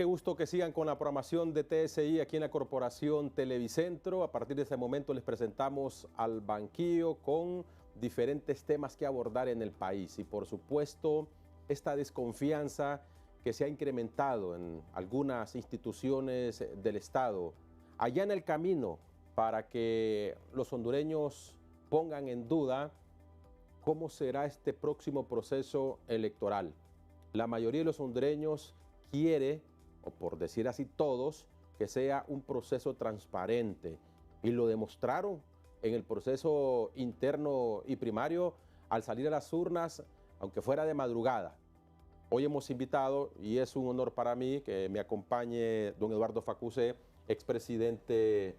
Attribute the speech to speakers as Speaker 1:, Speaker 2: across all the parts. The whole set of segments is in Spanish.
Speaker 1: Qué gusto que sigan con la programación de TSI aquí en la Corporación Televicentro. A partir de este momento les presentamos al banquillo con diferentes temas que abordar en el país y por supuesto esta desconfianza que se ha incrementado en algunas instituciones del Estado, allá en el camino para que los hondureños pongan en duda cómo será este próximo proceso electoral. La mayoría de los hondureños quiere, o por decir así todos, que sea un proceso transparente. Y lo demostraron en el proceso interno y primario al salir a las urnas, aunque fuera de madrugada. Hoy hemos invitado, y es un honor para mí, que me acompañe don Eduardo Facuse, expresidente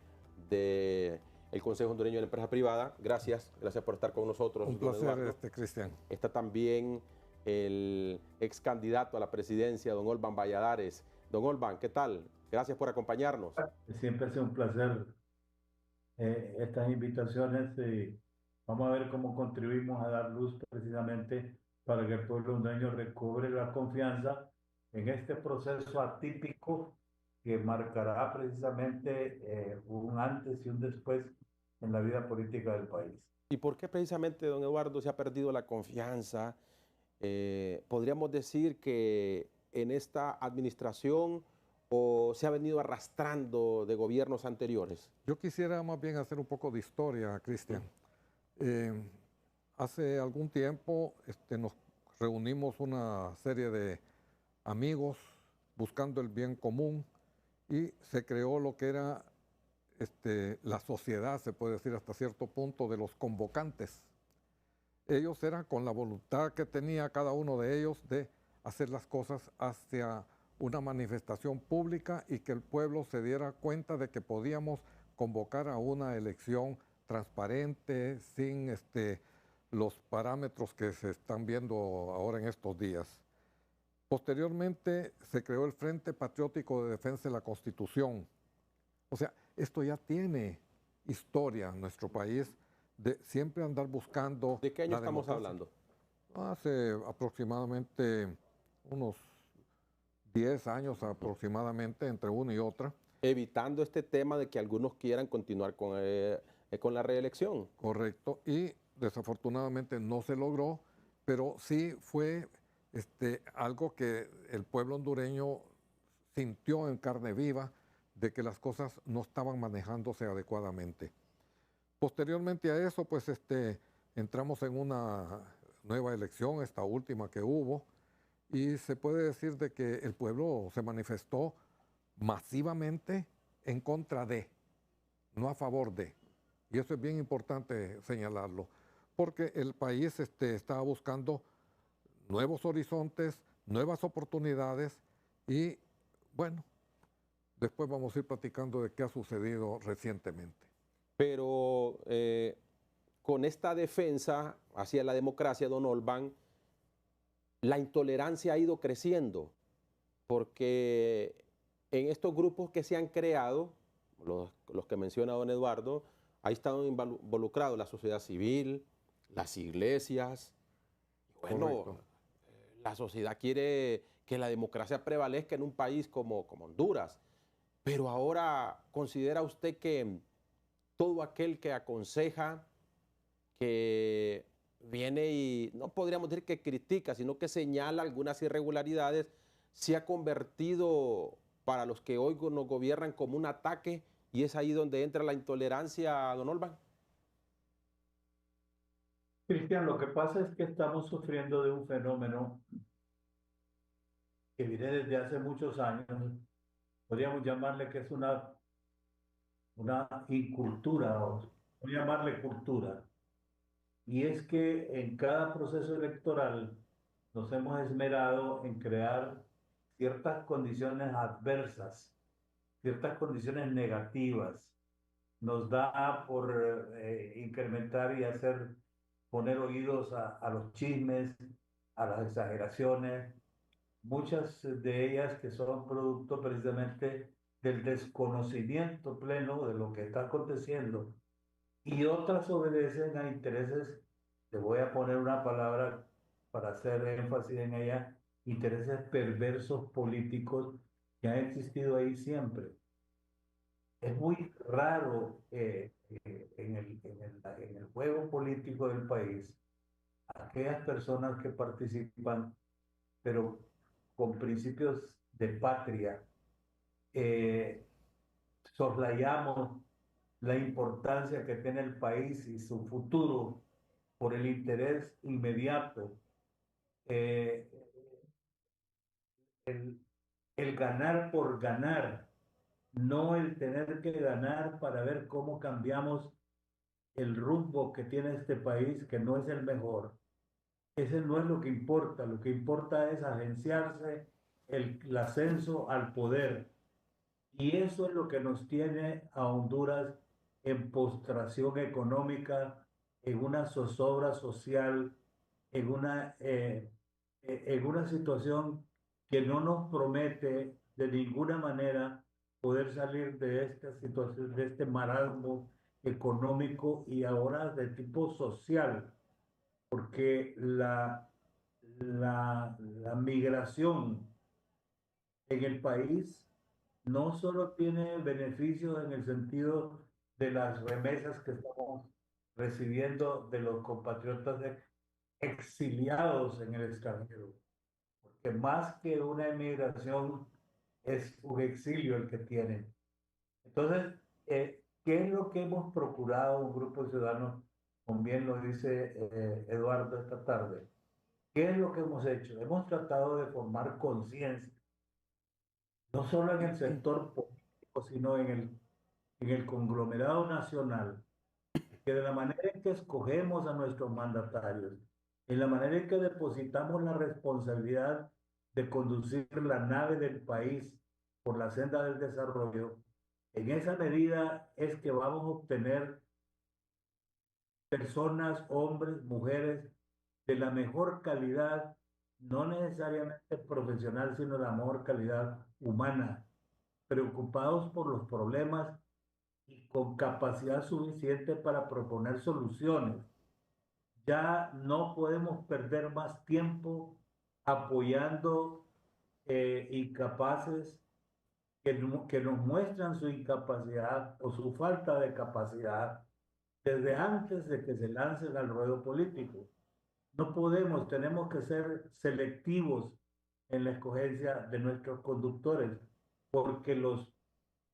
Speaker 1: del Consejo Hondureño de la Empresa Privada. Gracias por estar con nosotros.
Speaker 2: Un placer, Cristian.
Speaker 1: Está también el ex candidato a la presidencia, don Olban Valladares. Don Olban, ¿qué tal? Gracias por acompañarnos.
Speaker 3: Siempre es un placer estas invitaciones y vamos a ver cómo contribuimos a dar luz precisamente para que el pueblo hondureño recobre la confianza en este proceso atípico que marcará precisamente un antes y un después en la vida política del país.
Speaker 1: ¿Y por qué precisamente, don Eduardo, se ha perdido la confianza? Podríamos decir que en esta administración o se ha venido arrastrando de gobiernos anteriores.
Speaker 2: Yo quisiera más bien hacer un poco de historia, Cristian. Hace algún tiempo nos reunimos una serie de amigos buscando el bien común y se creó lo que era la sociedad, se puede decir hasta cierto punto, de los convocantes. Ellos eran con la voluntad que tenía cada uno de ellos de hacer las cosas hacia una manifestación pública y que el pueblo se diera cuenta de que podíamos convocar a una elección transparente, sin los parámetros que se están viendo ahora en estos días. Posteriormente se creó el Frente Patriótico de Defensa de la Constitución. O sea, esto ya tiene historia en nuestro país, de siempre andar buscando...
Speaker 1: ¿De qué año estamos hablando?
Speaker 2: Hace aproximadamente unos 10 años aproximadamente, entre una y otra.
Speaker 1: Evitando este tema de que algunos quieran continuar con la reelección.
Speaker 2: Correcto, y desafortunadamente no se logró, pero sí fue algo que el pueblo hondureño sintió en carne viva de que las cosas no estaban manejándose adecuadamente. Posteriormente a eso, pues entramos en una nueva elección, esta última que hubo, y se puede decir de que el pueblo se manifestó masivamente en contra de, no a favor de. Y eso es bien importante señalarlo, porque el país estaba buscando nuevos horizontes, nuevas oportunidades y, bueno, después vamos a ir platicando de qué ha sucedido recientemente.
Speaker 1: Pero con esta defensa hacia la democracia, don Olban, la intolerancia ha ido creciendo, porque en estos grupos que se han creado, los que menciona don Eduardo, ahí están involucrados la sociedad civil, las iglesias. Bueno, la sociedad quiere que la democracia prevalezca en un país como Honduras, pero ahora ¿considera usted que todo aquel que aconseja, que viene y no podríamos decir que critica, sino que señala algunas irregularidades, se ha convertido para los que hoy nos gobiernan como un ataque, y es ahí donde entra la intolerancia, don Olban?
Speaker 3: Cristian, lo que pasa es que estamos sufriendo de un fenómeno que viene desde hace muchos años. Podríamos llamarle que es una incultura, o no llamarle cultura. Y es que en cada proceso electoral nos hemos esmerado en crear ciertas condiciones adversas, ciertas condiciones negativas. Nos da por incrementar y poner oídos a los chismes, a las exageraciones, muchas de ellas que son producto precisamente del desconocimiento pleno de lo que está aconteciendo, y otras obedecen a intereses, te voy a poner una palabra para hacer énfasis en ella, intereses perversos políticos que han existido ahí siempre. Es muy raro en el juego político del país aquellas personas que participan, pero con principios de patria, eh, soslayamos la importancia que tiene el país y su futuro por el interés inmediato, eh, el, el ganar por ganar, no el tener que ganar para ver cómo cambiamos el rumbo que tiene este país, que no es el mejor. Ese no es lo que importa es agenciarse el ascenso al poder. Y eso es lo que nos tiene a Honduras en postración económica, en una zozobra social, en una situación que no nos promete de ninguna manera poder salir de esta situación, de este marasmo económico y ahora de tipo social, porque la migración en el país no solo tiene beneficios en el sentido de las remesas que estamos recibiendo de los compatriotas exiliados en el extranjero, porque más que una emigración es un exilio el que tienen. Entonces, ¿qué es lo que hemos procurado un grupo de ciudadanos? Como bien lo dice Eduardo esta tarde. ¿Qué es lo que hemos hecho? Hemos tratado de formar conciencia, no solo en el sector político, sino en el conglomerado nacional, que de la manera en que escogemos a nuestros mandatarios, en la manera en que depositamos la responsabilidad de conducir la nave del país por la senda del desarrollo, en esa medida es que vamos a obtener personas, hombres, mujeres, de la mejor calidad, no necesariamente profesional, sino de la mejor calidad humana, preocupados por los problemas y con capacidad suficiente para proponer soluciones. Ya no podemos perder más tiempo apoyando incapaces que nos muestran su incapacidad o su falta de capacidad desde antes de que se lancen al ruedo político. No podemos, tenemos que ser selectivos en la escogencia de nuestros conductores, porque los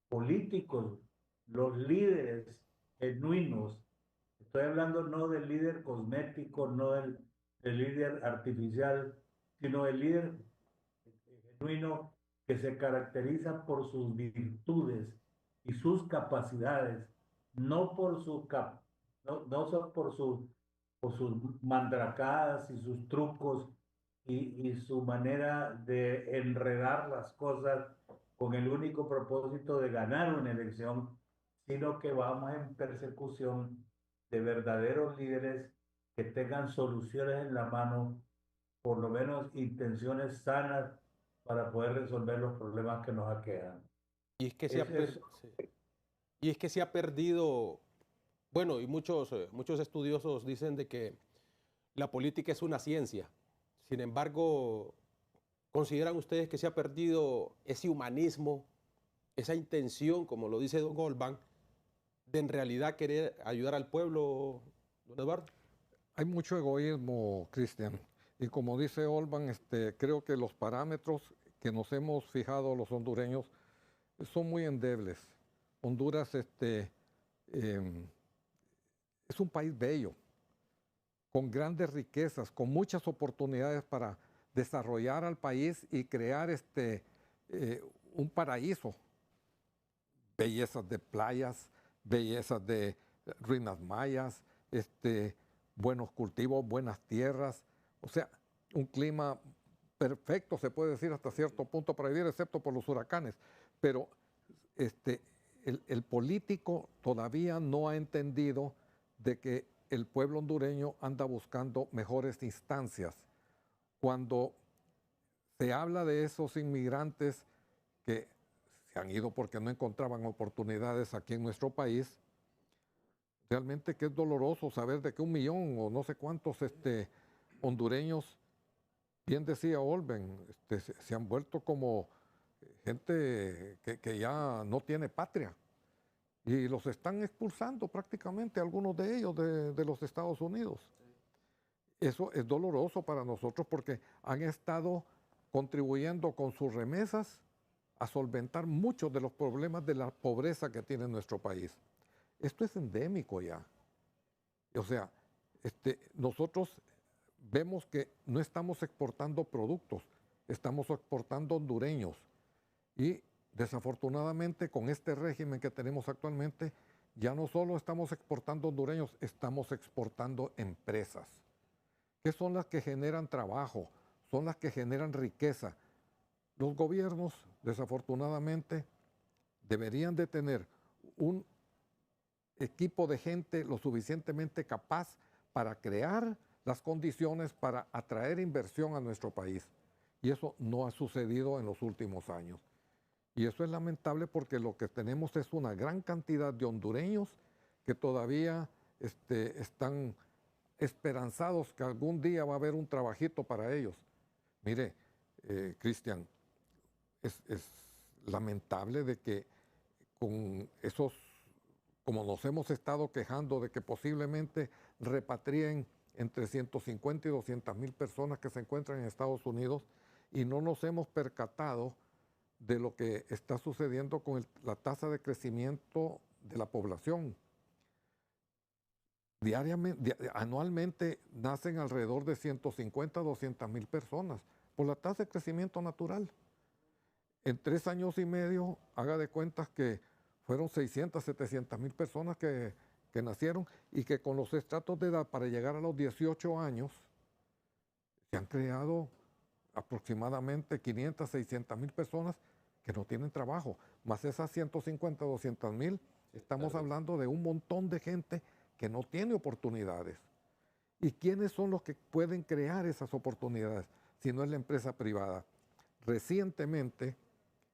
Speaker 3: políticos, los líderes genuinos, estoy hablando no del líder cosmético, no del líder artificial, sino del líder genuino que se caracteriza por sus virtudes y sus capacidades, no por su no solo por sus mandracadas y sus trucos y su manera de enredar las cosas con el único propósito de ganar una elección, sino que vamos en persecución de verdaderos líderes que tengan soluciones en la mano, por lo menos intenciones sanas para poder resolver los problemas que nos aquejan.
Speaker 1: Y es que
Speaker 3: Es eso.
Speaker 1: sí. Y es que se ha perdido, bueno, y muchos estudiosos dicen de que la política es una ciencia. Sin embargo, ¿consideran ustedes que se ha perdido ese humanismo, esa intención, como lo dice don Golban, de en realidad querer ayudar al pueblo, don Eduardo?
Speaker 2: Hay mucho egoísmo, Cristian. Y como dice Olban, creo que los parámetros que nos hemos fijado los hondureños son muy endebles. Honduras es un país bello, con grandes riquezas, con muchas oportunidades para desarrollar al país y crear un paraíso. Bellezas de playas, bellezas de ruinas mayas, buenos cultivos, buenas tierras, o sea, un clima perfecto, se puede decir hasta cierto punto para vivir, excepto por los huracanes. Pero el político todavía no ha entendido de que el pueblo hondureño anda buscando mejores instancias. Cuando se habla de esos inmigrantes que se han ido porque no encontraban oportunidades aquí en nuestro país, realmente que es doloroso saber de que 1 millón o no sé cuántos hondureños, bien decía Olben, se han vuelto como gente que ya no tiene patria. Y los están expulsando prácticamente, algunos de ellos, de los Estados Unidos. Eso es doloroso para nosotros porque han estado contribuyendo con sus remesas a solventar muchos de los problemas de la pobreza que tiene nuestro país. Esto es endémico ya. O sea, nosotros vemos que no estamos exportando productos, estamos exportando hondureños. Y desafortunadamente con este régimen que tenemos actualmente, ya no solo estamos exportando hondureños, estamos exportando empresas, que son las que generan trabajo, son las que generan riqueza. Los gobiernos, desafortunadamente, deberían de tener un equipo de gente lo suficientemente capaz para crear las condiciones para atraer inversión a nuestro país. Y eso no ha sucedido en los últimos años. Y eso es lamentable porque lo que tenemos es una gran cantidad de hondureños que todavía están esperanzados que algún día va a haber un trabajito para ellos. Mire, Cristian, es lamentable de que con esos, como nos hemos estado quejando de que posiblemente repatrien entre 150 y 200,000 personas que se encuentran en Estados Unidos y no nos hemos percatado de lo que está sucediendo con la tasa de crecimiento de la población. Anualmente nacen alrededor de 150 a 200,000 personas por la tasa de crecimiento natural. En 3 años y medio, haga de cuentas que fueron 600, 700,000 personas que nacieron y que con los estratos de edad para llegar a los 18 años se han creado aproximadamente 500, 600,000 personas que no tienen trabajo. Más esas 150, 200,000, estamos hablando de un montón de gente que no tiene oportunidades. ¿Y quiénes son los que pueden crear esas oportunidades si no es la empresa privada? Recientemente,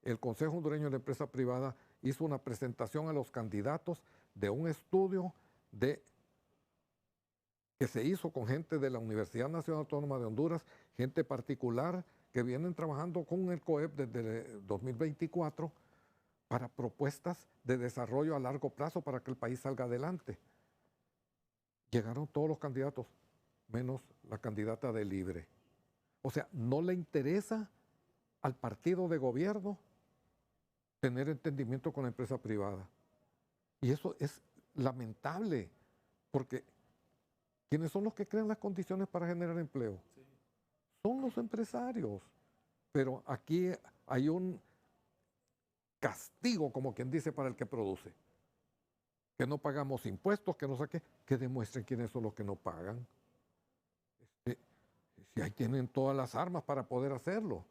Speaker 2: el Consejo Hondureño de la Empresa Privada hizo una presentación a los candidatos de un estudio que se hizo con gente de la Universidad Nacional Autónoma de Honduras, gente particular que vienen trabajando con el COEP desde 2024 para propuestas de desarrollo a largo plazo para que el país salga adelante. Llegaron todos los candidatos, menos la candidata de Libre. O sea, no le interesa al partido de gobierno tener entendimiento con la empresa privada. Y eso es lamentable, porque ¿quiénes son los que crean las condiciones para generar empleo? Sí. Son los empresarios. Pero aquí hay un castigo, como quien dice, para el que produce. Que no pagamos impuestos, que no sé qué, que demuestren quiénes son los que no pagan. Si ahí tienen todas las armas para poder hacerlo.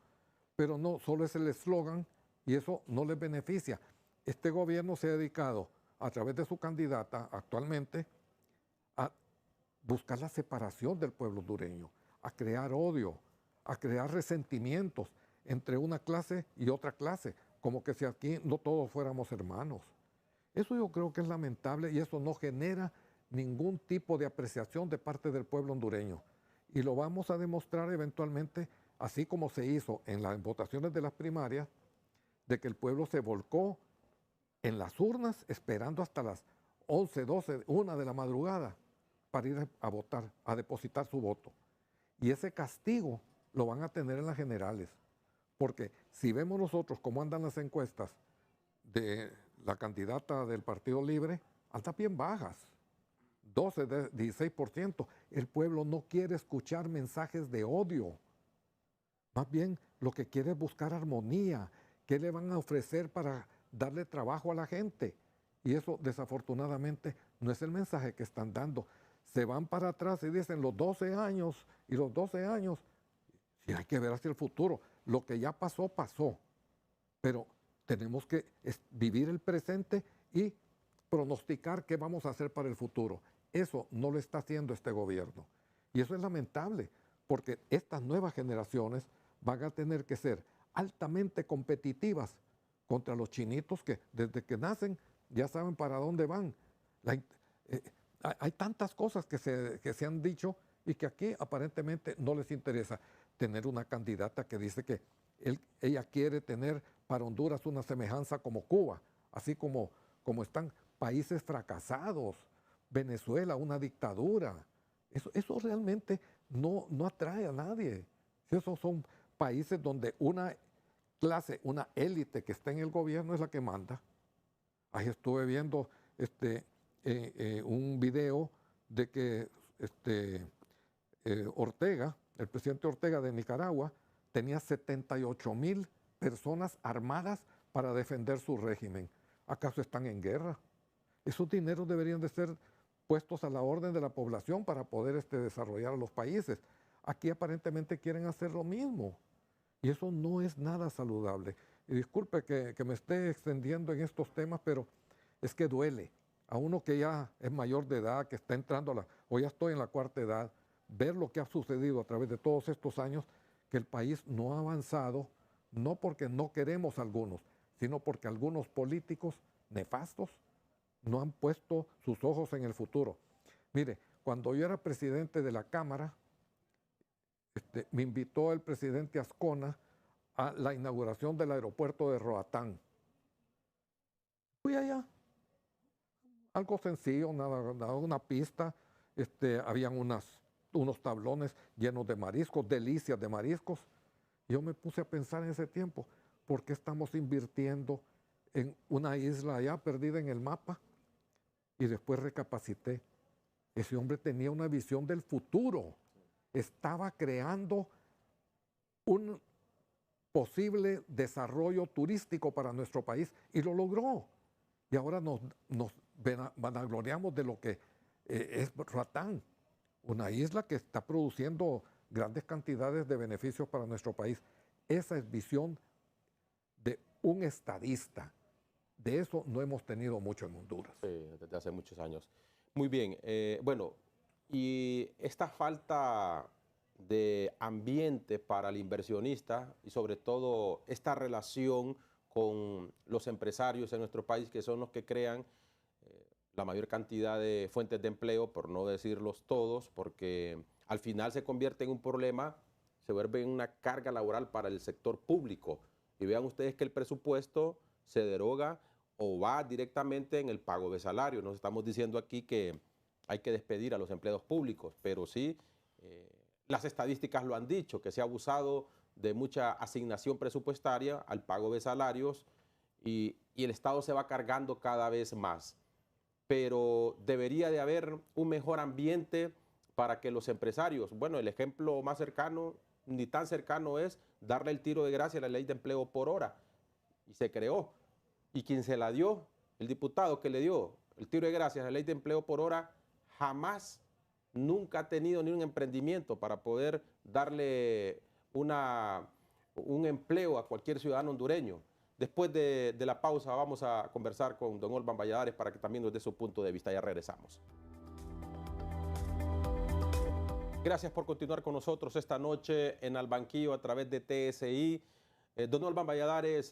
Speaker 2: Pero no, solo es el eslogan y eso no les beneficia. Este gobierno se ha dedicado, a través de su candidata actualmente, a buscar la separación del pueblo hondureño, a crear odio, a crear resentimientos entre una clase y otra clase, como que si aquí no todos fuéramos hermanos. Eso yo creo que es lamentable y eso no genera ningún tipo de apreciación de parte del pueblo hondureño. Y lo vamos a demostrar eventualmente, así como se hizo en las votaciones de las primarias, de que el pueblo se volcó en las urnas esperando hasta las 11, 12, 1 de la madrugada para ir a votar, a depositar su voto. Y ese castigo lo van a tener en las generales. Porque si vemos nosotros cómo andan las encuestas de la candidata del Partido Libre, andan bien bajas. 12, 16%. El pueblo no quiere escuchar mensajes de odio. Más bien lo que quiere es buscar armonía. ¿Qué le van a ofrecer para darle trabajo a la gente? Y eso desafortunadamente no es el mensaje que están dando. Se van para atrás y dicen los 12 años y los 12 años. Sí, hay que ver hacia el futuro. Lo que ya pasó, pasó. Pero tenemos que vivir el presente y pronosticar qué vamos a hacer para el futuro. Eso no lo está haciendo este gobierno. Y eso es lamentable, porque estas nuevas generaciones van a tener que ser altamente competitivas contra los chinitos que desde que nacen ya saben para dónde van. Hay tantas cosas que se han dicho y que aquí aparentemente no les interesa tener una candidata que dice que ella quiere tener para Honduras una semejanza como Cuba, así como están países fracasados, Venezuela, una dictadura. Eso realmente no atrae a nadie. Si esos son países donde una clase, una élite que está en el gobierno es la que manda. Ahí estuve viendo un video de que Ortega, el presidente Ortega de Nicaragua, tenía 78,000 personas armadas para defender su régimen. ¿Acaso están en guerra? Esos dineros deberían de ser puestos a la orden de la población para poder desarrollar a los países. Aquí aparentemente quieren hacer lo mismo y eso no es nada saludable. Y disculpe que me esté extendiendo en estos temas, pero es que duele. A uno que ya es mayor de edad, que está entrando o ya estoy en la cuarta edad, ver lo que ha sucedido a través de todos estos años, que el país no ha avanzado, no porque no queremos algunos, sino porque algunos políticos nefastos no han puesto sus ojos en el futuro. Mire, cuando yo era presidente de la Cámara, me invitó el presidente Azcona a la inauguración del aeropuerto de Roatán. Fui allá, algo sencillo, nada, una pista, habían unos tablones llenos de mariscos, delicias de mariscos. Yo me puse a pensar en ese tiempo, ¿por qué estamos invirtiendo en una isla allá perdida en el mapa? Y después recapacité. Ese hombre tenía una visión del futuro. Estaba creando un posible desarrollo turístico para nuestro país y lo logró. Y ahora nos vanagloriamos de lo que es Roatán, una isla que está produciendo grandes cantidades de beneficios para nuestro país. Esa es visión de un estadista. De eso no hemos tenido mucho en Honduras.
Speaker 1: Sí, desde hace muchos años. Muy bien, bueno, y esta falta de ambiente para el inversionista y sobre todo esta relación con los empresarios en nuestro país, que son los que crean la mayor cantidad de fuentes de empleo, por no decirlos todos, porque al final se convierte en un problema, se vuelve en una carga laboral para el sector público. Y vean ustedes que el presupuesto se deroga o va directamente en el pago de salario. No estamos diciendo aquí que hay que despedir a los empleados públicos, pero sí las estadísticas lo han dicho, que se ha abusado de mucha asignación presupuestaria al pago de salarios y el Estado se va cargando cada vez más. Pero debería de haber un mejor ambiente para que los empresarios, bueno, el ejemplo más cercano, ni tan cercano, es darle el tiro de gracia a la ley de empleo por hora. Y se creó. Y quien se la dio, el diputado que le dio el tiro de gracia a la ley de empleo por hora, jamás, nunca ha tenido ni un emprendimiento para poder darle un empleo a cualquier ciudadano hondureño. Después de la pausa vamos a conversar con don Olvan Valladares para que también nos dé su punto de vista. Ya regresamos. Gracias por continuar con nosotros esta noche en Al Banquillo a través de TSI. Don Olvan Valladares,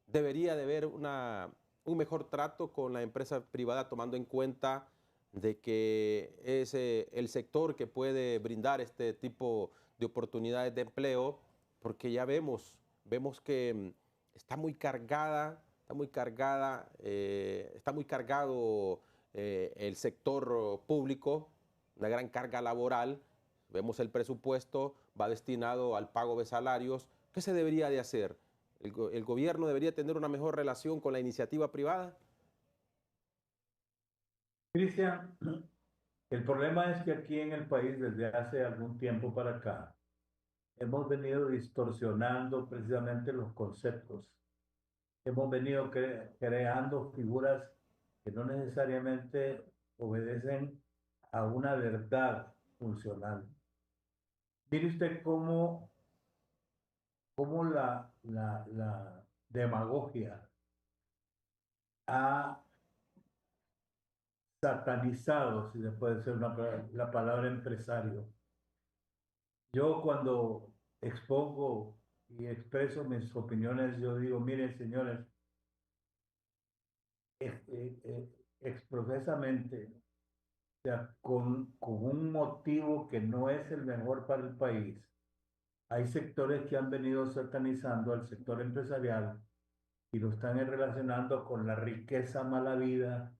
Speaker 1: debería de haber un mejor trato con la empresa privada, tomando en cuenta de que es el sector que puede brindar este tipo de oportunidades de empleo, porque ya vemos que está muy cargado el sector público, una gran carga laboral. Vemos el presupuesto, va destinado al pago de salarios. ¿Qué se debería de hacer? ¿El gobierno debería tener una mejor relación con la iniciativa privada?
Speaker 3: Cristian, el problema es que aquí en el país desde hace algún tiempo para acá hemos venido distorsionando precisamente los conceptos. Hemos venido creando figuras que no necesariamente obedecen a una verdad funcional. Mire usted cómo la demagogia ha satanizado, si se puede decir la palabra empresario. Yo cuando expongo y expreso mis opiniones, yo digo, miren señores, expresamente, o sea, con un motivo que no es el mejor para el país, hay sectores que han venido satanizando al sector empresarial y lo están relacionando con la riqueza mala vida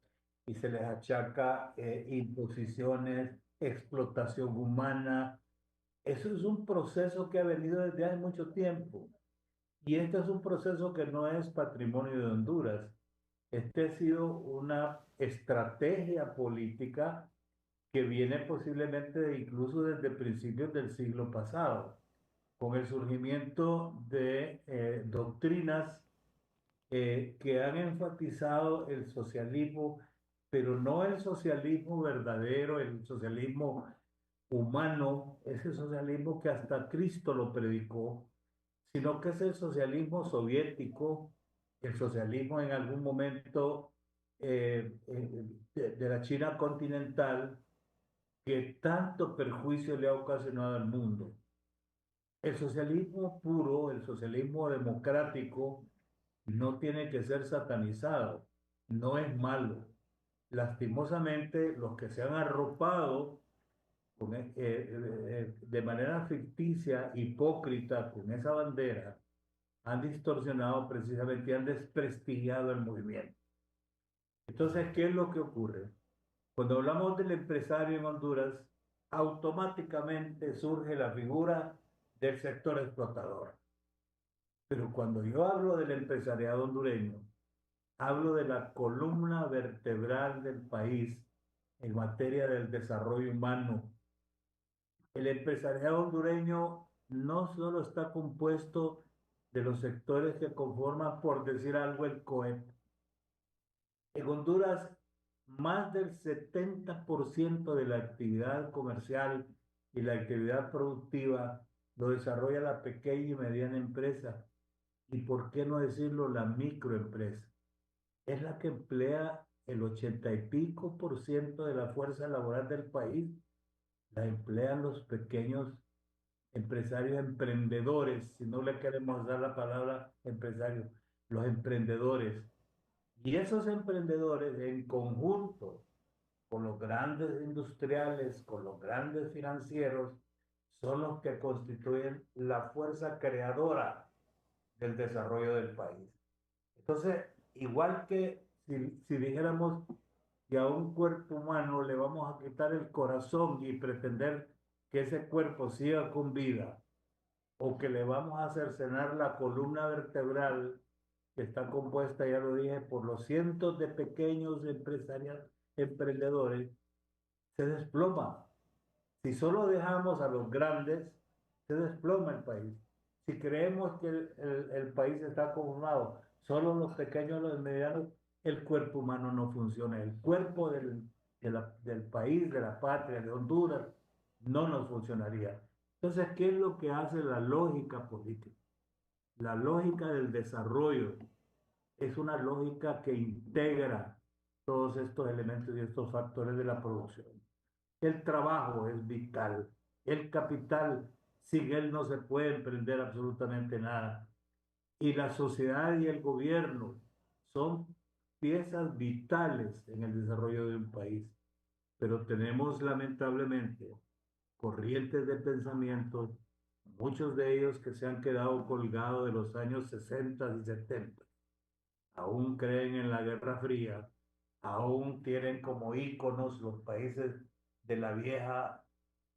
Speaker 3: y se les achaca imposiciones, explotación humana. Eso es un proceso que ha venido desde hace mucho tiempo. Y este es un proceso que no es patrimonio de Honduras. Este ha sido una estrategia política que viene posiblemente incluso desde principios del siglo pasado, con el surgimiento de doctrinas que han enfatizado el socialismo, pero no el socialismo verdadero, el socialismo humano, ese socialismo que hasta Cristo lo predicó, sino que es el socialismo soviético, el socialismo en algún momento de la China continental, que tanto perjuicio le ha ocasionado al mundo. El socialismo puro, el socialismo democrático, no tiene que ser satanizado, no es malo. Lastimosamente, los que se han arropado de manera ficticia, hipócrita, con esa bandera, han distorsionado precisamente y han desprestigiado el movimiento. Entonces, ¿qué es lo que ocurre? Cuando hablamos del empresario en Honduras, automáticamente surge la figura del sector explotador. Pero cuando yo hablo del empresariado hondureño, hablo de la columna vertebral del país en materia del desarrollo humano. El empresariado hondureño no solo está compuesto de los sectores que conforman, por decir algo, el COEP. En Honduras, más del 70% de la actividad comercial y la actividad productiva lo desarrolla la pequeña y mediana empresa. Y por qué no decirlo, la microempresa. Es la que emplea el 80 y pico% de la fuerza laboral del país. La emplean los pequeños empresarios emprendedores, si no le queremos dar la palabra empresario, los emprendedores. Y esos emprendedores en conjunto con los grandes industriales, con los grandes financieros, son los que constituyen la fuerza creadora del desarrollo del país. Entonces, igual que si dijéramos que a un cuerpo humano le vamos a quitar el corazón y pretender que ese cuerpo siga con vida, o que le vamos a cercenar la columna vertebral que está compuesta, ya lo dije, por los cientos de pequeños emprendedores, se desploma. Si solo dejamos a los grandes, se desploma el país. Si creemos que el país está conformado solo los pequeños, los medianos, el cuerpo humano no funciona. El cuerpo del país, de la patria, de Honduras, no nos funcionaría. Entonces, ¿qué es lo que hace la lógica política? La lógica del desarrollo es una lógica que integra todos estos elementos y estos factores de la producción. El trabajo es vital. El capital, sin él no se puede emprender absolutamente nada. Y la sociedad y el gobierno son piezas vitales en el desarrollo de un país. Pero tenemos lamentablemente corrientes de pensamiento, muchos de ellos que se han quedado colgados de los años 60 y 70. Aún creen en la Guerra Fría, aún tienen como íconos los países de la vieja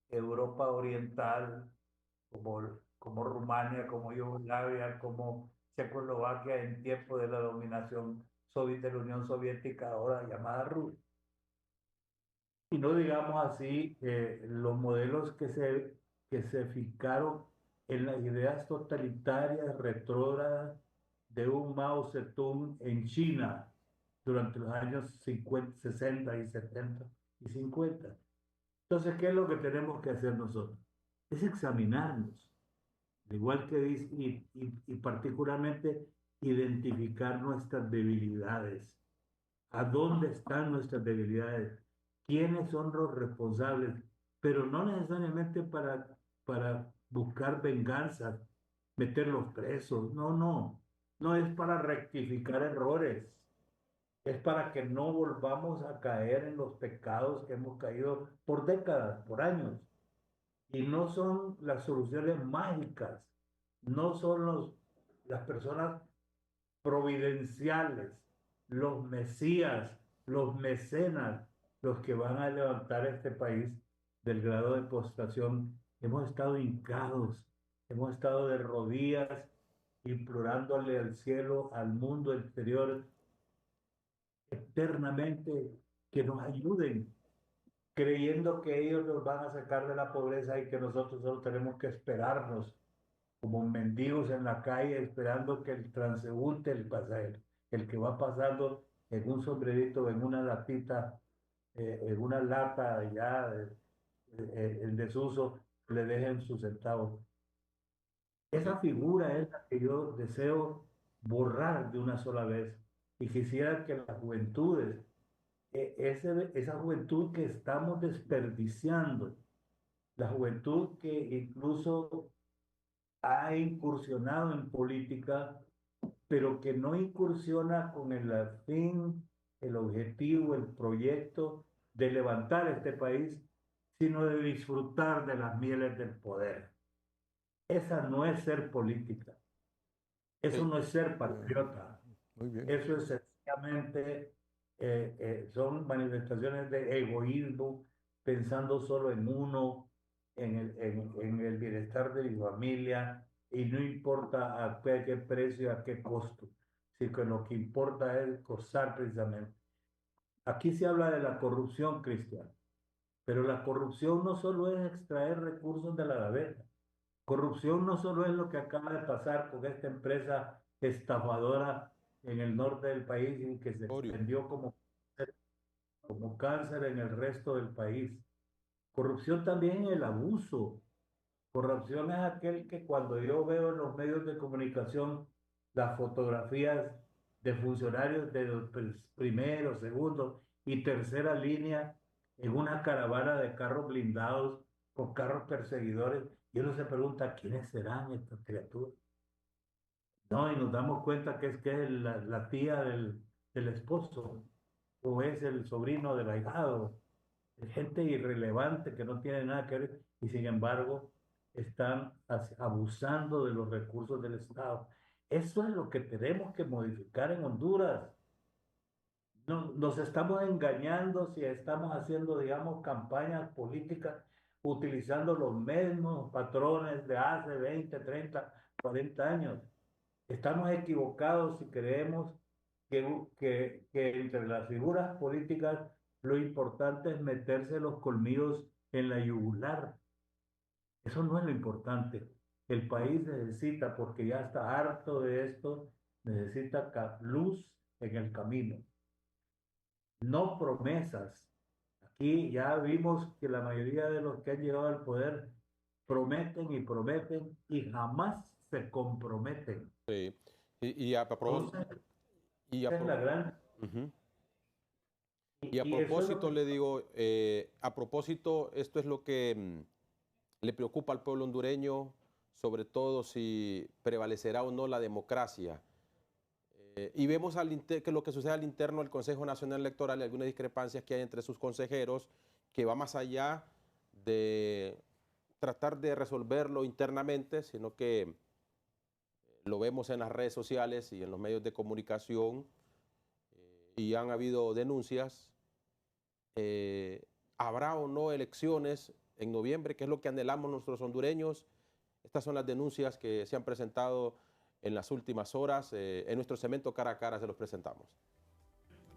Speaker 3: Europa Oriental, como Rumania, como Yugoslavia, como Checoslovaquia en tiempo de la dominación soviética de la Unión Soviética, ahora llamada Rusia. Y no digamos así los modelos que se fijaron en las ideas totalitarias, retrógradas de un Mao Zedong en China durante los años 50, 60 y 70 y 50. Entonces, ¿qué es lo que tenemos que hacer nosotros? Es examinarnos, igual que dice, y particularmente identificar nuestras debilidades. ¿A dónde están nuestras debilidades? ¿Quiénes son los responsables? Pero no necesariamente para buscar venganza, meterlos presos. No, no. No es para rectificar errores. Es para que no volvamos a caer en los pecados que hemos caído por décadas, por años. Y no son las soluciones mágicas, no son las personas providenciales, los mesías, los mecenas, los que van a levantar este país del grado de postración. Hemos estado hincados, hemos estado de rodillas, implorándole al cielo, al mundo exterior, eternamente, que nos ayuden, creyendo que ellos nos van a sacar de la pobreza y que nosotros solo tenemos que esperarnos como mendigos en la calle esperando que el transeúnte, el pasajero, el que va pasando en un sombrerito, en una latita, en una lata ya en desuso, le dejen sus centavos. Esa figura es la que yo deseo borrar de una sola vez y quisiera que las juventudes, esa juventud que estamos desperdiciando, la juventud que incluso ha incursionado en política, pero que no incursiona con el fin, el objetivo, el proyecto de levantar este país, sino de disfrutar de las mieles del poder. Esa no es ser política, eso
Speaker 1: Sí.
Speaker 3: no es ser patriota,
Speaker 2: Muy bien.
Speaker 3: eso es sencillamente, son manifestaciones de egoísmo, pensando solo en uno, en el bienestar de mi familia, y no importa a qué precio, a qué costo, sino que lo que importa es gozar precisamente. Aquí se habla de la corrupción, Cristian, pero la corrupción no solo es extraer recursos de la gaveta. Corrupción no solo es lo que acaba de pasar con esta empresa estafadora en el norte del país y que se
Speaker 1: Orio.
Speaker 3: extendió como cáncer en el resto del país. Corrupción también es el abuso. Corrupción es aquel que cuando yo veo en los medios de comunicación las fotografías de funcionarios de los primeros, segundos y tercera línea en una caravana de carros blindados con carros perseguidores, y uno se pregunta quiénes serán estas criaturas. No, y nos damos cuenta que es la tía del esposo o es el sobrino del ahijado, gente irrelevante que no tiene nada que ver y sin embargo están abusando de los recursos del Estado. Eso es lo que tenemos que modificar en Honduras. No, nos estamos engañando si estamos haciendo, digamos, campañas políticas utilizando los mismos patrones de hace 20, 30, 40 años. Estamos equivocados si creemos que entre las figuras políticas lo importante es meterse los colmillos en la yugular. Eso no es lo importante. El país necesita, porque ya está harto de esto, necesita luz en el camino, no promesas. Aquí ya vimos que la mayoría de los que han llegado al poder prometen y jamás se comprometen.
Speaker 1: Sí. Y a propósito,
Speaker 3: Entonces,
Speaker 1: y a
Speaker 3: esa es la
Speaker 1: pro-
Speaker 3: gran...
Speaker 1: Ujú. Y a
Speaker 3: Y eso es lo
Speaker 1: propósito
Speaker 3: que...
Speaker 1: le digo, a propósito, esto es lo que le preocupa al pueblo hondureño, sobre todo si prevalecerá o no la democracia. Y vemos que lo que sucede al interno del Consejo Nacional Electoral y algunas discrepancias que hay entre sus consejeros, que va más allá de tratar de resolverlo internamente, sino que lo vemos en las redes sociales y en los medios de comunicación, y han habido denuncias. ¿Habrá o no elecciones en noviembre? ¿Qué es lo que anhelamos nuestros hondureños? Estas son las denuncias que se han presentado en las últimas horas. En nuestro segmento Cara a Cara se los presentamos.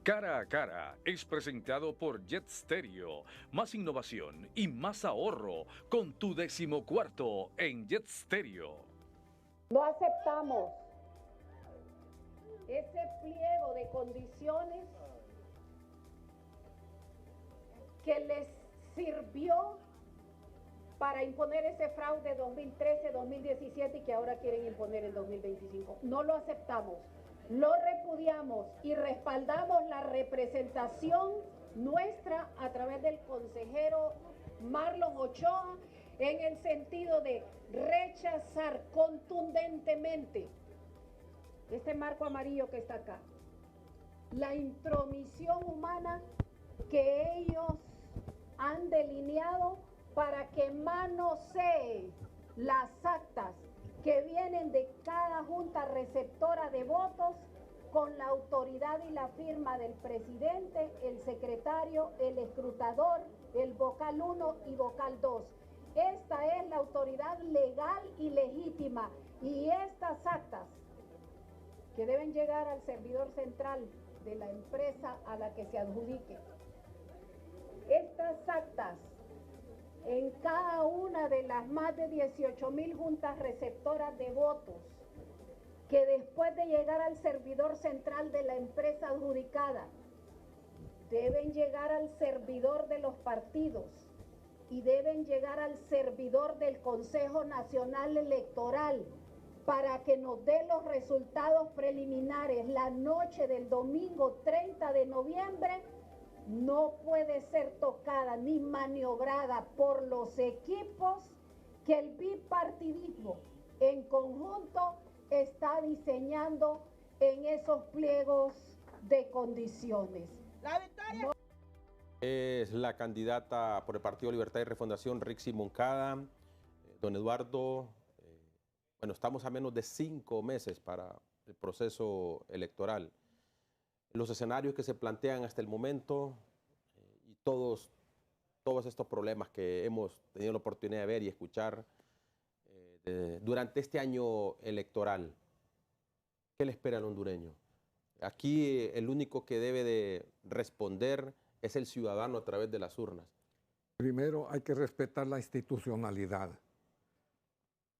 Speaker 4: Cara a Cara es presentado por Jet Stereo. Más innovación y más ahorro con tu 14º en Jet Stereo.
Speaker 5: No aceptamos ese pliego de condiciones que les sirvió para imponer ese fraude 2013, 2017 y que ahora quieren imponer en 2025. No lo aceptamos, lo repudiamos y respaldamos la representación nuestra a través del consejero Marlon Ochoa en el sentido de rechazar contundentemente este marco amarillo que está acá, la intromisión humana que ellos han delineado para que manosee las actas que vienen de cada junta receptora de votos con la autoridad y la firma del presidente, el secretario, el escrutador, el vocal 1 y vocal 2. Esta es la autoridad legal y legítima, y estas actas que deben llegar al servidor central de la empresa a la que se adjudique. Estas actas en cada una de las más de 18,000 juntas receptoras de votos, que después de llegar al servidor central de la empresa adjudicada, deben llegar al servidor de los partidos y deben llegar al servidor del Consejo Nacional Electoral para que nos dé los resultados preliminares la noche del domingo 30 de noviembre, no puede ser tocada ni maniobrada por los equipos que el bipartidismo en conjunto está diseñando en esos pliegos de condiciones.
Speaker 6: La victoria
Speaker 1: es la candidata por el Partido Libertad y Refundación, Rixi Moncada. Don Eduardo, bueno, estamos a menos de 5 meses para el proceso electoral. Los escenarios que se plantean hasta el momento y todos estos problemas que hemos tenido la oportunidad de ver y escuchar durante este año electoral, ¿qué le espera al hondureño? Aquí el único que debe de responder es el ciudadano a través de las urnas.
Speaker 2: Primero hay que respetar la institucionalidad.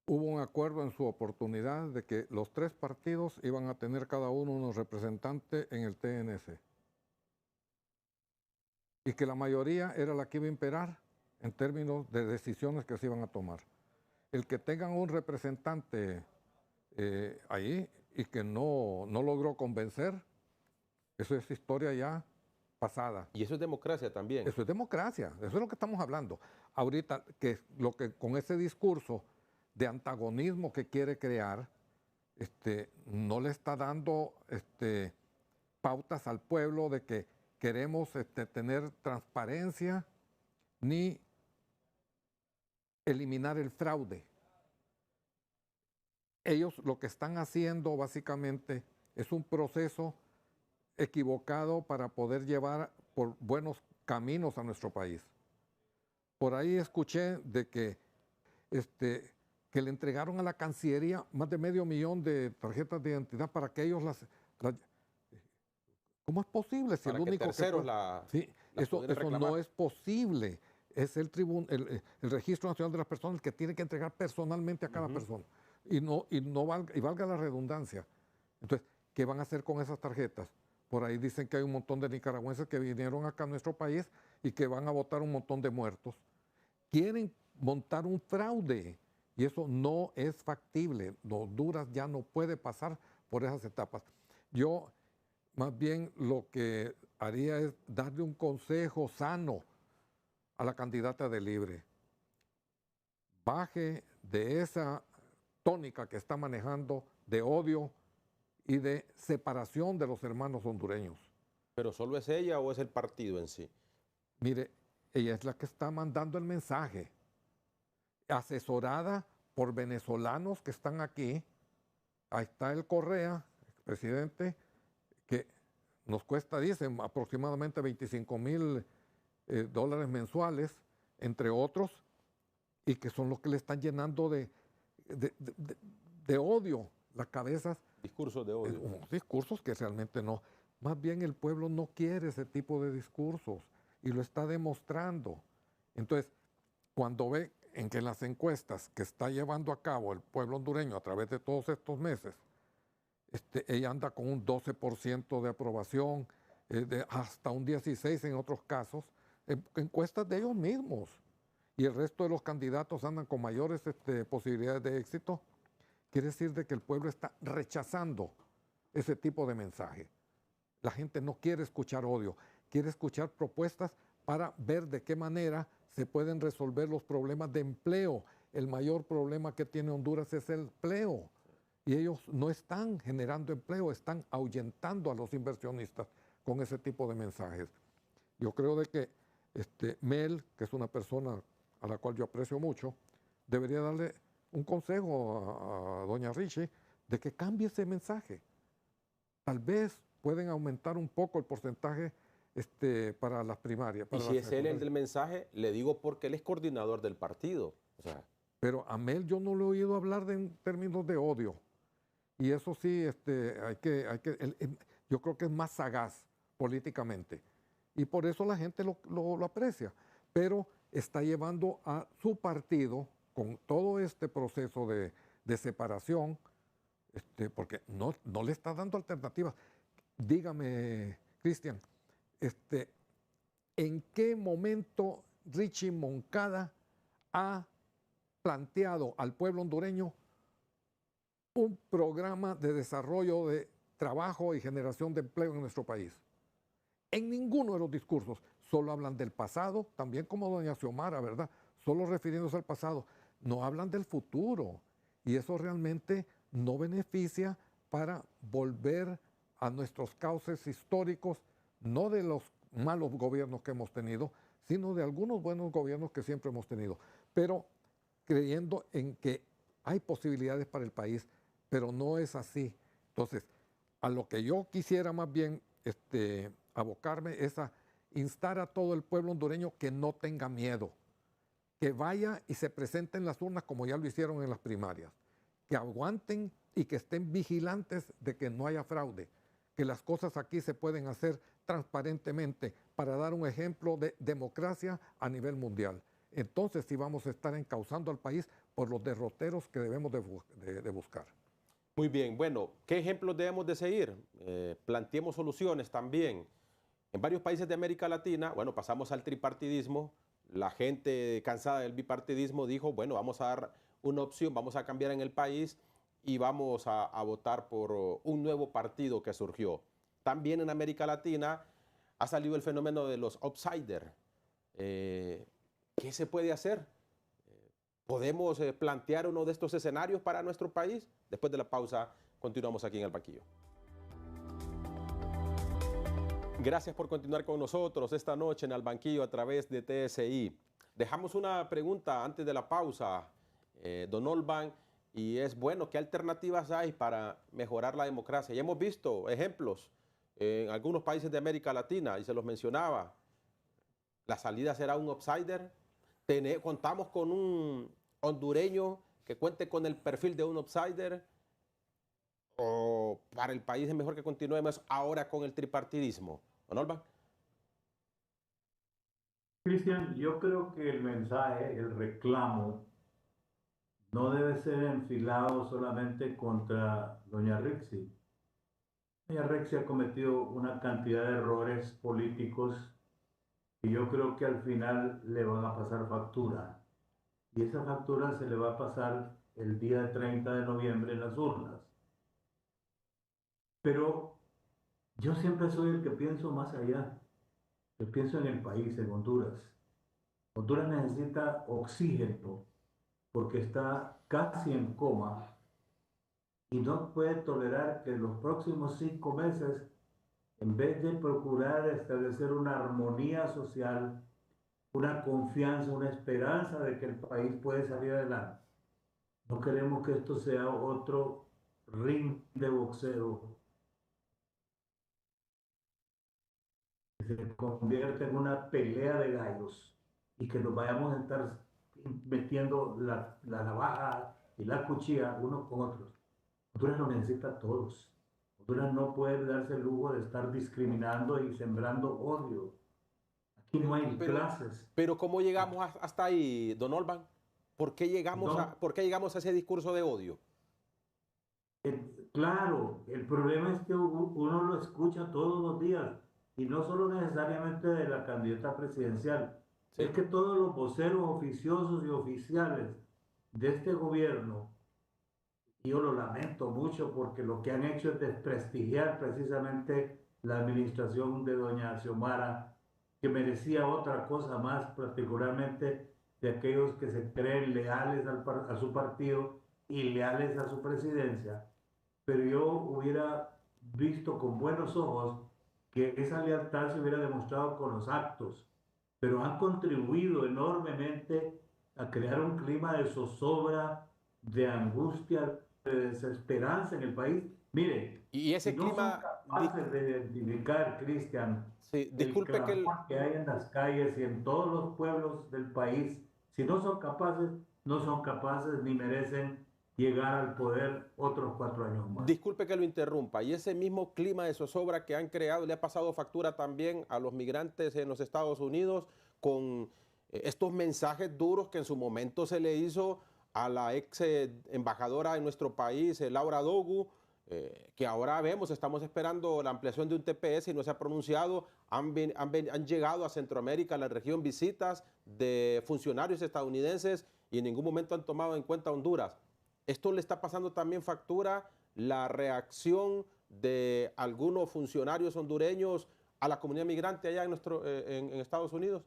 Speaker 2: Hubo un acuerdo en su oportunidad de que los 3 partidos iban a tener cada uno unos representantes en el TNC. Y que la mayoría era la que iba a imperar en términos de decisiones que se iban a tomar. El que tengan un representante ahí y que no logró convencer, eso es historia ya pasada.
Speaker 1: Y eso es democracia también.
Speaker 2: Eso es democracia, eso es lo que estamos hablando. Ahorita, que lo que con ese discurso de antagonismo que quiere crear, no le está dando pautas al pueblo de que queremos tener transparencia ni eliminar el fraude. Ellos lo que están haciendo básicamente es un proceso equivocado para poder llevar por buenos caminos a nuestro país. Por ahí escuché de que le entregaron a la Cancillería más de $500,000 de tarjetas de identidad para que ellos las ¿cómo es posible? Si
Speaker 1: para
Speaker 2: el único
Speaker 1: que terceros
Speaker 2: sí, eso no es posible. Es el Registro Nacional de las Personas que tiene que entregar personalmente a cada persona. Y valga la redundancia. Entonces, ¿qué van a hacer con esas tarjetas? Por ahí dicen que hay un montón de nicaragüenses que vinieron acá a nuestro país y que van a votar un montón de muertos. Quieren montar un fraude y eso no es factible. Honduras ya no puede pasar por esas etapas. Yo más bien lo que haría es darle un consejo sano a la candidata de Libre. Baje de esa tónica que está manejando de odio y de separación de los hermanos hondureños.
Speaker 1: ¿Pero solo es ella o es el partido en sí?
Speaker 2: Mire, ella es la que está mandando el mensaje, asesorada por venezolanos que están aquí. Ahí está el Correa, presidente, que nos cuesta, dicen, aproximadamente $25,000 mensuales, entre otros, y que son los que le están llenando de odio las cabezas.
Speaker 1: Discursos de odio.
Speaker 2: Discursos que realmente no. Más bien el pueblo no quiere ese tipo de discursos y lo está demostrando. Entonces, cuando ve en que las encuestas que está llevando a cabo el pueblo hondureño a través de todos estos meses, ella anda con un 12% de aprobación, hasta un 16% en otros casos, encuestas de ellos mismos. Y el resto de los candidatos andan con mayores posibilidades de éxito. Quiere decir de que el pueblo está rechazando ese tipo de mensaje. La gente no quiere escuchar odio, quiere escuchar propuestas para ver de qué manera se pueden resolver los problemas de empleo. El mayor problema que tiene Honduras es el empleo. Y ellos no están generando empleo, están ahuyentando a los inversionistas con ese tipo de mensajes. Yo creo de que Mel, que es una persona a la cual yo aprecio mucho, debería darle un consejo a doña Richie de que cambie ese mensaje. Tal vez pueden aumentar un poco el porcentaje para las primarias.
Speaker 1: Y si es él el del mensaje, le digo porque él es coordinador del partido. O sea,
Speaker 2: pero a Mel yo no lo he oído hablar en términos de odio. Y eso sí, yo creo que es más sagaz políticamente. Y por eso la gente lo aprecia. Pero está llevando a su partido con todo este proceso de separación, porque no le está dando alternativas. Dígame, Cristian, ¿en qué momento Richie Moncada ha planteado al pueblo hondureño un programa de desarrollo de trabajo y generación de empleo en nuestro país? En ninguno de los discursos. Solo hablan del pasado, también como doña Xiomara, ¿verdad? Solo refiriéndose al pasado. No hablan del futuro. Y eso realmente no beneficia para volver a nuestros cauces históricos, no de los malos gobiernos que hemos tenido, sino de algunos buenos gobiernos que siempre hemos tenido. Pero creyendo en que hay posibilidades para el país, pero no es así. Entonces, a lo que yo quisiera más bien abocarme es a instar a todo el pueblo hondureño que no tenga miedo, que vaya y se presente en las urnas como ya lo hicieron en las primarias, que aguanten y que estén vigilantes de que no haya fraude, que las cosas aquí se pueden hacer transparentemente para dar un ejemplo de democracia a nivel mundial. Entonces sí vamos a estar encauzando al país por los derroteros que debemos de buscar.
Speaker 1: muy bien, bueno, ¿qué ejemplos debemos de seguir? Planteemos soluciones también. En varios países de América Latina, bueno, pasamos al tripartidismo. La gente cansada del bipartidismo dijo, bueno, vamos a dar una opción, vamos a cambiar en el país y vamos a votar por un nuevo partido que surgió. También en América Latina ha salido el fenómeno de los outsiders. ¿Qué se puede hacer? ¿Podemos plantear uno de estos escenarios para nuestro país? Después de la pausa, continuamos aquí en el banquillo. Gracias por continuar con nosotros esta noche en el banquillo a través de TSI. Dejamos una pregunta antes de la pausa, don Olvan, y es, bueno, ¿qué alternativas hay para mejorar la democracia? Ya hemos visto ejemplos en algunos países de América Latina, y se los mencionaba. ¿La salida será un outsider? ¿Contamos con un hondureño que cuente con el perfil de un outsider? ¿O para el país es mejor que continuemos ahora con el tripartidismo? ¿Don Olvan?
Speaker 3: Cristian, yo creo que el mensaje, el reclamo, no debe ser enfilado solamente contra doña Rixi. Doña Rixi ha cometido una cantidad de errores políticos y yo creo que al final le van a pasar factura. Y esa factura se le va a pasar el día 30 de noviembre en las urnas. Pero yo siempre soy el que pienso más allá. Yo pienso en el país, en Honduras. Honduras necesita oxígeno porque está casi en coma y no puede tolerar que en los próximos 5 meses, en vez de procurar establecer una armonía social, una confianza, una esperanza de que el país puede salir adelante, no queremos que esto sea otro ring de boxeo que se convierta en una pelea de gallos y que nos vayamos a estar metiendo la navaja y la cuchilla unos con otros. Honduras lo necesita a todos. Honduras no puede darse el lujo de estar discriminando y sembrando odio. Aquí no hay clases.
Speaker 1: Pero ¿cómo llegamos hasta ahí, don Olvan? ¿Por qué llegamos a ese discurso de odio?
Speaker 3: Claro, el problema es que uno lo escucha todos los días y no solo necesariamente de la candidata presidencial. Sí. Es que todos los voceros oficiosos y oficiales de este gobierno, yo lo lamento mucho porque lo que han hecho es desprestigiar precisamente la administración de doña Xiomara, que merecía otra cosa más, particularmente de aquellos que se creen leales a su partido y leales a su presidencia. Pero yo hubiera visto con buenos ojos que esa lealtad se hubiera demostrado con los actos, pero han contribuido enormemente a crear un clima de zozobra, de angustia, de desesperanza en el país. Mire,
Speaker 1: Y
Speaker 3: si
Speaker 1: ese
Speaker 3: no son
Speaker 1: clima,
Speaker 3: capaces de identificar, Cristian,
Speaker 1: sí,
Speaker 3: el
Speaker 1: disculpe que
Speaker 3: clamor que hay en las calles y en todos los pueblos del país, si no son capaces, no son capaces ni merecen llegar al poder otros 4 años más.
Speaker 1: disculpe que lo interrumpa, y ese mismo clima de zozobra que han creado le ha pasado factura también a los migrantes en los Estados Unidos con estos mensajes duros que en su momento se le hizo a la ex embajadora en nuestro país, Laura Dogu, que ahora vemos, estamos esperando la ampliación de un TPS y no se ha pronunciado. Han llegado a Centroamérica, a la región, visitas de funcionarios estadounidenses y en ningún momento han tomado en cuenta Honduras. Esto le está pasando también factura la reacción de algunos funcionarios hondureños a la comunidad migrante allá en Estados Unidos.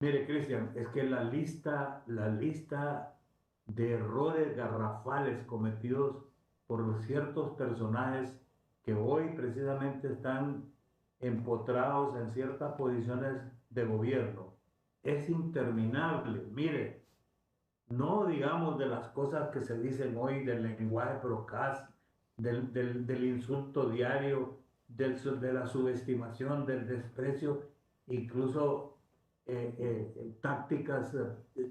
Speaker 3: Mire, Cristian, es que la lista de errores garrafales cometidos por ciertos personajes que hoy precisamente están empotrados en ciertas posiciones de gobierno es interminable. Mire, no digamos de las cosas que se dicen hoy del lenguaje procaz, del insulto diario, de la subestimación, del desprecio, incluso tácticas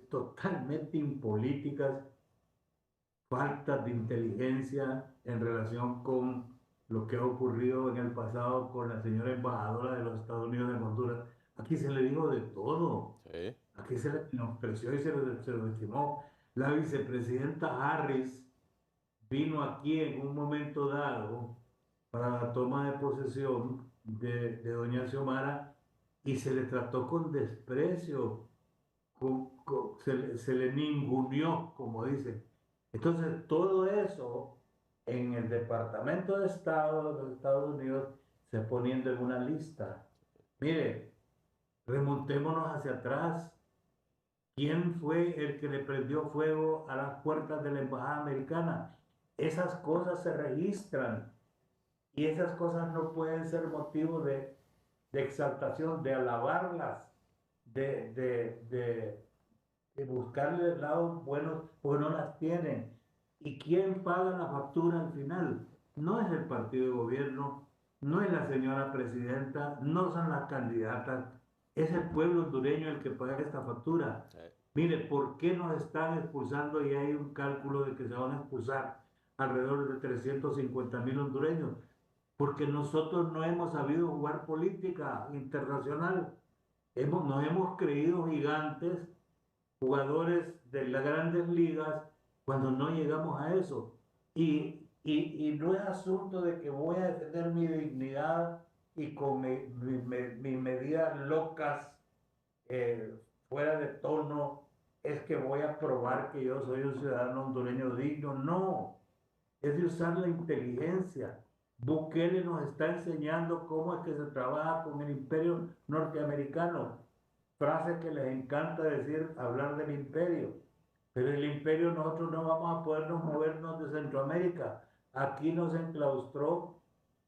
Speaker 3: totalmente impolíticas, falta de inteligencia en relación con lo que ha ocurrido en el pasado con la señora embajadora de los Estados Unidos en Honduras. Aquí se le dijo de todo.
Speaker 1: Sí.
Speaker 3: Aquí se le menospreció y se lo estimó. La vicepresidenta Harris vino aquí en un momento dado para la toma de posesión de doña Xiomara y se le trató con desprecio, se le ninguneó, como dicen. Entonces, todo eso en el Departamento de Estado de los Estados Unidos se poniendo en una lista. Mire, remontémonos hacia atrás. ¿Quién fue el que le prendió fuego a las puertas de la embajada americana? Esas cosas se registran y esas cosas no pueden ser motivo de exaltación, de alabarlas, de buscarle el lado bueno, porque no las tienen. ¿Y quién paga la factura al final? No es el partido de gobierno, no es la señora presidenta, no son las candidatas, es el pueblo hondureño el que paga esta factura. Mire, ¿por qué nos están expulsando? Y hay un cálculo de que se van a expulsar alrededor de 350,000 hondureños, porque nosotros no hemos sabido jugar política internacional. Nos hemos creído gigantes, jugadores de las grandes ligas, cuando no llegamos a eso. Y no es asunto de que voy a defender mi dignidad y con mis medidas locas, fuera de tono, es que voy a probar que yo soy un ciudadano hondureño digno. No, es de usar la inteligencia. Bukele nos está enseñando cómo es que se trabaja con el imperio norteamericano. Frase que les encanta decir, hablar del imperio. Pero el imperio nosotros no vamos a podernos movernos de Centroamérica. Aquí nos enclaustró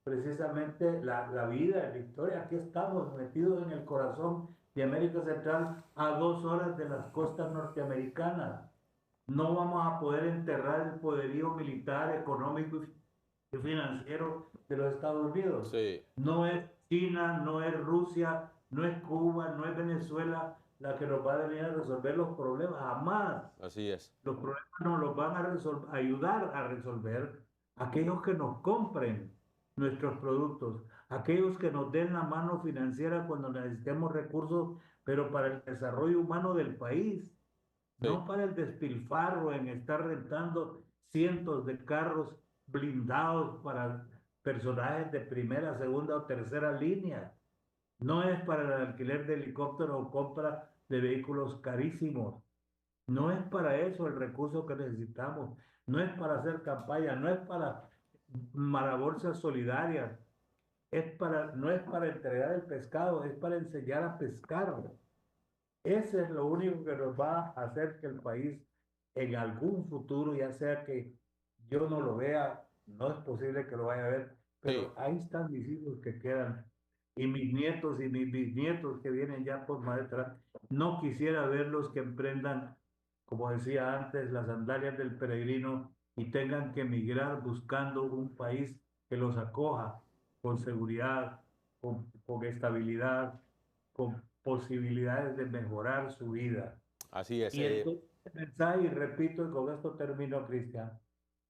Speaker 3: precisamente la vida, la historia. Aquí estamos metidos en el corazón de América Central a 2 horas de las costas norteamericanas. No vamos a poder enterrar el poderío militar, económico y financiero de los Estados Unidos.
Speaker 1: Sí.
Speaker 3: No es China, no es Rusia, no es Cuba, no es Venezuela la que nos va a venir a resolver los problemas, jamás.
Speaker 1: Así es.
Speaker 3: Los problemas nos los van a ayudar a resolver aquellos que nos compren nuestros productos, aquellos que nos den la mano financiera cuando necesitemos recursos, pero para el desarrollo humano del país,
Speaker 1: Sí.
Speaker 3: no para el despilfarro en estar rentando cientos de carros blindados para personajes de primera, segunda o tercera línea. No es para el alquiler de helicópteros o compra de vehículos carísimos. No es para eso el recurso que necesitamos. No es para hacer campaña, no es para malabolsas solidarias. No es para entregar el pescado, es para enseñar a pescar. Ese es lo único que nos va a hacer que el país en algún futuro, ya sea que yo no lo vea, no es posible que lo vaya a ver, pero
Speaker 1: Sí.
Speaker 3: ahí están mis hijos que quedan y mis nietos y mis bisnietos que vienen ya por más detrás, no quisiera verlos que emprendan, como decía antes, las sandalias del peregrino y tengan que emigrar buscando un país que los acoja con seguridad, con estabilidad, con posibilidades de mejorar su vida.
Speaker 1: Así es.
Speaker 3: Y entonces el mensaje, y repito, y con esto termino, Cristian,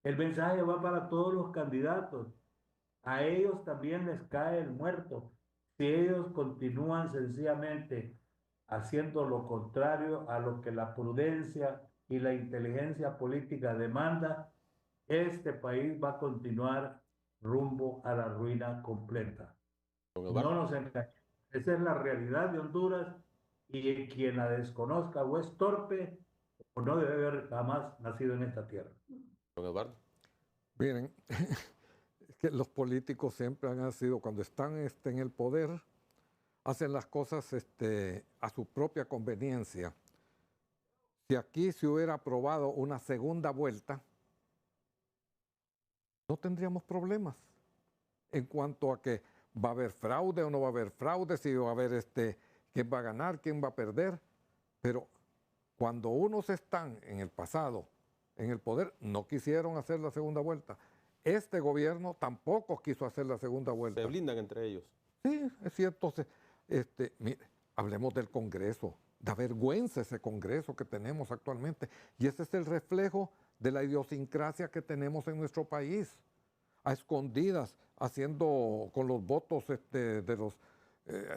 Speaker 3: el mensaje va para todos los candidatos. A ellos también les cae el muerto. Si ellos continúan sencillamente haciendo lo contrario a lo que la prudencia y la inteligencia política demanda, este país va a continuar rumbo a la ruina completa.
Speaker 1: Don
Speaker 3: No
Speaker 1: Eduardo.
Speaker 3: nos engañemos. Esa es la realidad de Honduras y quien la desconozca o es torpe o no debe haber jamás nacido en esta tierra.
Speaker 1: Don Eduardo.
Speaker 2: Miren, es que los políticos siempre han sido, cuando están en el poder, hacen las cosas a su propia conveniencia. Si aquí se hubiera aprobado una segunda vuelta, no tendríamos problemas en cuanto a que va a haber fraude o no va a haber fraude, si va a haber quién va a ganar, quién va a perder. Pero cuando unos están en el pasado, en el poder, no quisieron hacer la segunda vuelta. Este gobierno tampoco quiso hacer la segunda vuelta.
Speaker 1: Se blindan entre ellos.
Speaker 2: Sí, es cierto. Mire, hablemos del Congreso. Da vergüenza ese Congreso que tenemos actualmente. Y ese es el reflejo de la idiosincrasia que tenemos en nuestro país. A escondidas, haciendo con los votos de los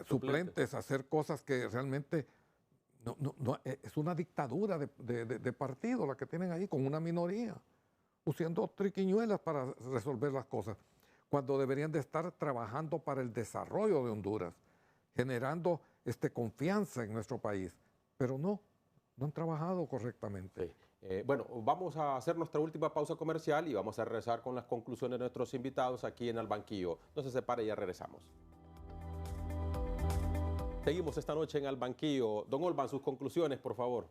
Speaker 2: suplentes, hacer cosas que realmente no, es una dictadura de partido la que tienen ahí, con una minoría, usando triquiñuelas para resolver las cosas, cuando deberían de estar trabajando para el desarrollo de Honduras, generando confianza en nuestro país, pero no han trabajado correctamente.
Speaker 1: Sí. Bueno, vamos a hacer nuestra última pausa comercial y vamos a regresar con las conclusiones de nuestros invitados aquí en Al Banquillo. No se separe, ya regresamos. Seguimos esta noche en Al Banquillo. Don Olban, sus conclusiones, por favor.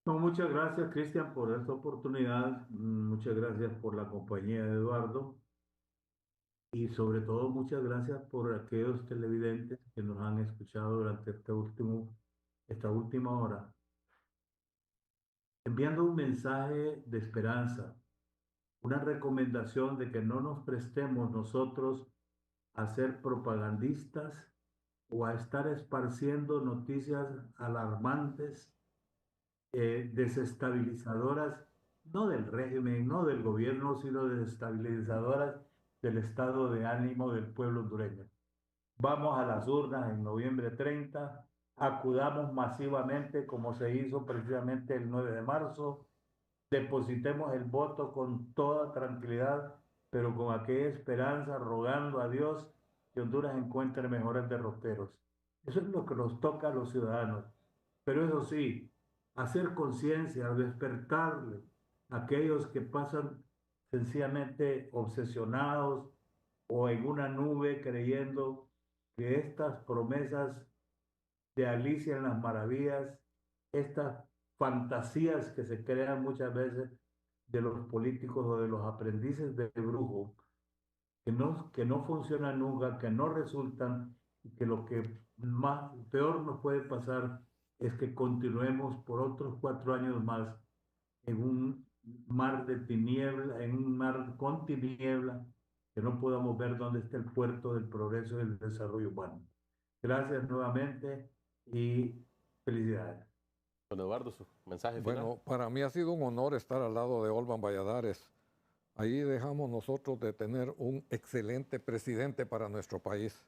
Speaker 3: No, muchas gracias, Cristian, por esta oportunidad. Muchas gracias por la compañía de Eduardo. Y sobre todo, muchas gracias por aquellos televidentes que nos han escuchado durante esta última hora, enviando un mensaje de esperanza, una recomendación de que no nos prestemos nosotros a ser propagandistas o a estar esparciendo noticias alarmantes, desestabilizadoras, no del régimen, no del gobierno, sino desestabilizadoras del estado de ánimo del pueblo hondureño. Vamos a las urnas en noviembre 30, acudamos masivamente como se hizo precisamente el 9 de marzo, depositemos el voto con toda tranquilidad, pero con aquella esperanza, rogando a Dios que Honduras encuentre mejores derroteros. Eso es lo que nos toca a los ciudadanos. Pero eso sí, hacer conciencia, despertarle a aquellos que pasan sencillamente obsesionados o en una nube creyendo que estas promesas de Alicia en las Maravillas, estas fantasías que se crean muchas veces de los políticos o de los aprendices de brujo, que no funcionan nunca, que no resultan, y que lo que peor nos puede pasar es que continuemos por otros 4 años más en un mar de tiniebla, en un mar con tiniebla, que no podamos ver dónde está el puerto del progreso y del desarrollo humano. Gracias nuevamente y felicidades.
Speaker 1: Don Eduardo, su mensaje final.
Speaker 2: Bueno, para mí ha sido un honor estar al lado de Olban Valladares. Ahí dejamos nosotros de tener un excelente presidente para nuestro país.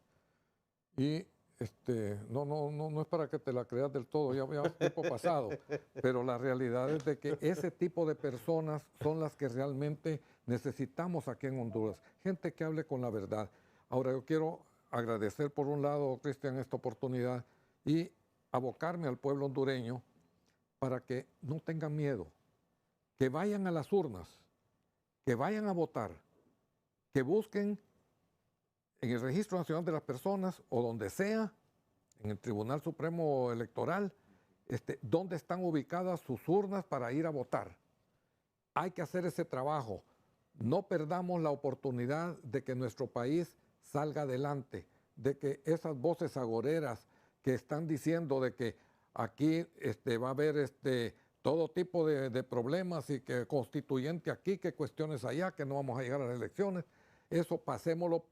Speaker 2: Y no es para que te la creas del todo, ya es tiempo pasado, pero la realidad es de que ese tipo de personas son las que realmente necesitamos aquí en Honduras, gente que hable con la verdad. Ahora yo quiero agradecer por un lado, Cristian, esta oportunidad y abocarme al pueblo hondureño para que no tengan miedo, que vayan a las urnas, que vayan a votar, que busquen en el Registro Nacional de las Personas o donde sea, en el Tribunal Supremo Electoral, dónde están ubicadas sus urnas para ir a votar. Hay que hacer ese trabajo. No perdamos la oportunidad de que nuestro país salga adelante. de que esas voces agoreras que están diciendo de que aquí va a haber todo tipo de problemas y que constituyente aquí, que cuestiones allá, que no vamos a llegar a las elecciones, eso pasémoslo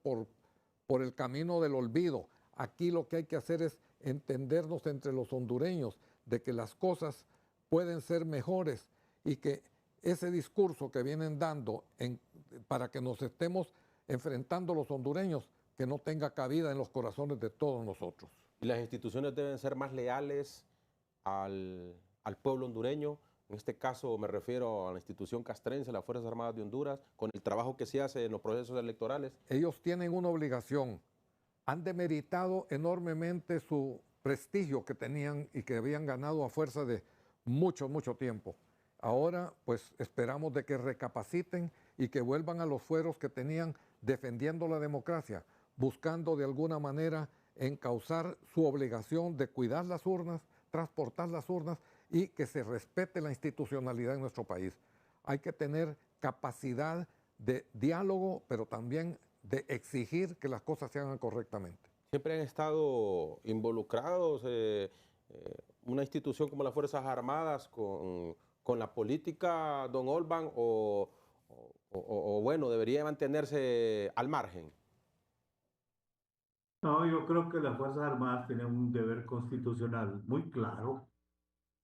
Speaker 2: por el camino del olvido. Aquí lo que hay que hacer es entendernos entre los hondureños de que las cosas pueden ser mejores y que ese discurso que vienen dando para que nos estemos enfrentando los hondureños, que no tenga cabida en los corazones de todos nosotros.
Speaker 1: Y las instituciones deben ser más leales al pueblo hondureño. En este caso me refiero a la institución castrense, las Fuerzas Armadas de Honduras, con el trabajo que se hace en los procesos electorales.
Speaker 2: Ellos tienen una obligación. Han demeritado enormemente su prestigio que tenían y que habían ganado a fuerza de mucho, mucho tiempo. Ahora, pues esperamos de que recapaciten y que vuelvan a los fueros que tenían defendiendo la democracia, buscando de alguna manera encauzar su obligación de cuidar las urnas, transportar las urnas y que se respete la institucionalidad en nuestro país. Hay que tener capacidad de diálogo, pero también de exigir que las cosas se hagan correctamente.
Speaker 1: Siempre han estado involucrados una institución como las Fuerzas Armadas con la política, don Olban, o bueno, debería mantenerse al margen.
Speaker 3: No, yo creo que las Fuerzas Armadas tienen un deber constitucional muy claro.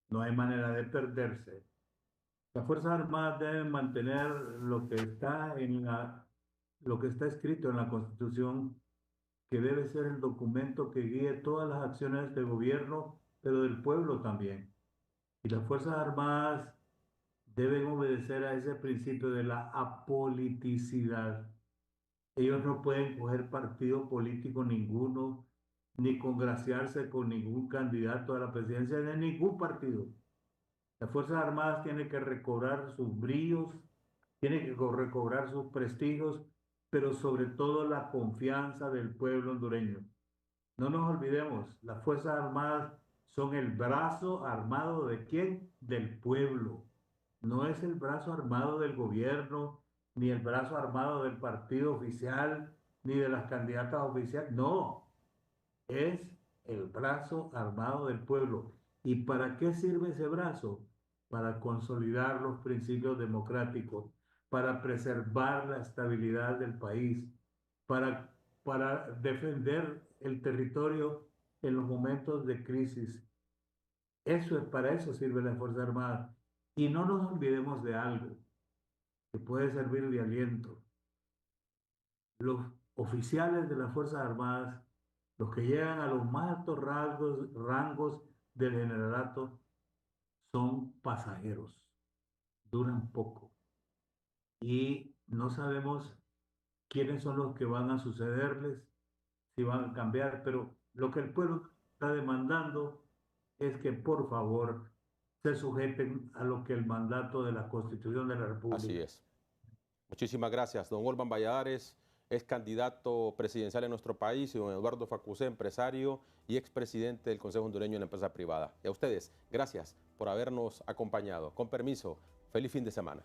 Speaker 3: No hay manera de perderse. Las Fuerzas Armadas deben mantener lo que está lo que está escrito en la Constitución, que debe ser el documento que guíe todas las acciones del gobierno, pero del pueblo también. Y las Fuerzas Armadas deben obedecer a ese principio de la apoliticidad. Ellos no pueden coger partido político ninguno, ni congraciarse con ningún candidato a la presidencia de ningún partido. Las Fuerzas Armadas tienen que recobrar sus brillos, tienen que recobrar sus prestigios, pero sobre todo la confianza del pueblo hondureño. No nos olvidemos, las Fuerzas Armadas son el brazo armado ¿de quién? Del pueblo. No es el brazo armado del gobierno, ni el brazo armado del partido oficial, ni de las candidatas oficiales. No, es el brazo armado del pueblo. ¿Y para qué sirve ese brazo? Para consolidar los principios democráticos, para preservar la estabilidad del país, para defender el territorio en los momentos de crisis. Para eso sirve la Fuerza Armada. Y no nos olvidemos de algo que puede servir de aliento. Los oficiales de las Fuerzas Armadas, los que llegan a los más altos rangos del generalato, son pasajeros, duran poco. Y no sabemos quiénes son los que van a sucederles, si van a cambiar, pero lo que el pueblo está demandando es que por favor se sujeten a lo que el mandato de la Constitución de la República.
Speaker 1: Así es. Muchísimas gracias. Don Olban Valladares es candidato presidencial en nuestro país y don Eduardo Facusé, empresario y expresidente del Consejo Hondureño de la Empresa Privada. Y a ustedes, gracias por habernos acompañado. Con permiso, feliz fin de semana.